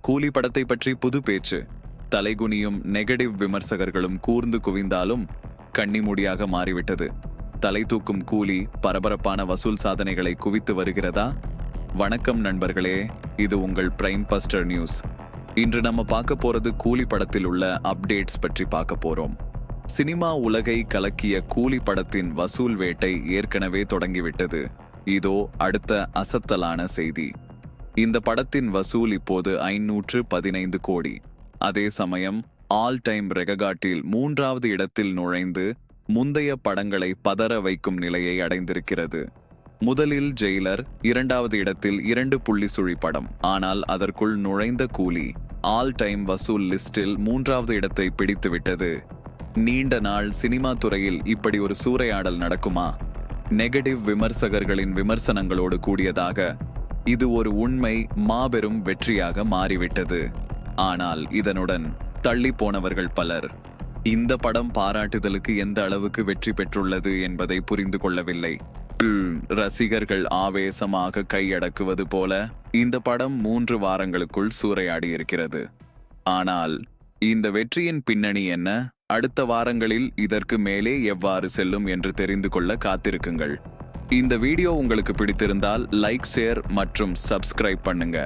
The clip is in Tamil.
கூலி படத்தை பற்றி புது பேச்சு. தலைகுனியும் நெகட்டிவ் விமர்சகர்களும் கூர்ந்து குவிந்தாலும் கண்ணிமூடியாக மாறிவிட்டது. தலை தூக்கும் கூலி பரபரப்பான வசூல் சாதனைகளை குவித்து வருகிறதா? வணக்கம் நண்பர்களே, இது உங்கள் பிரைம் பஸ்டர் நியூஸ். இன்று நம்ம பார்க்க போறது கூலி படத்தில் உள்ள அப்டேட்ஸ் பற்றி பார்க்க போறோம். சினிமா உலகை கலக்கிய கூலி படத்தின் வசூல் வேட்டை ஏற்கனவே தொடங்கிவிட்டது. இதோ அடுத்த அசத்தலான செய்தி. இந்த படத்தின் வசூல் இப்போது 515 கோடி. அதே சமயம் ஆல் டைம் ரெகார்டில் 3வது இடத்தில் நுழைந்து முந்தைய படங்களை பதற வைக்கும் நிலையை அடைந்திருக்கிறது. முதலில் ஜெயிலர், 2வது இடத்தில் 2 புள்ளி சுழி படம். ஆனால் அதற்குள் நுழைந்த கூலி ஆல் டைம் வசூல் லிஸ்டில் 3வது இடத்தை பிடித்துவிட்டது. நீண்ட நாள் சினிமா துறையில் இப்படி ஒரு சூறையாடல் நடக்குமா? நெகட்டிவ் விமர்சகர்களின் விமர்சனங்களோடு கூடியதாக இது ஒரு உண்மை மாபெரும் வெற்றியாக மாறிவிட்டது. ஆனால் இதனுடன் தள்ளி போனவர்கள் பலர். இந்த படம் பாராட்டுதலுக்கு எந்த அளவுக்கு வெற்றி பெற்றுள்ளது என்பதை புரிந்து கொள்ளவில்லை. ரசிகர்கள் ஆவேசமாக கையடக்குவது போல இந்த படம் 3 வாரங்களுக்குள் சூறையாடி இருக்கிறது. ஆனால் இந்த வெற்றியின் பின்னணி என்ன? அடுத்த வாரங்களில் இதற்கு மேலே எவ்வாறு செல்லும் என்று தெரிந்து கொள்ள காத்திருக்குங்கள். இந்த வீடியோ உங்களுக்கு பிடித்திருந்தால் லைக், ஷேர் மற்றும் சப்ஸ்கிரைப் பண்ணுங்க.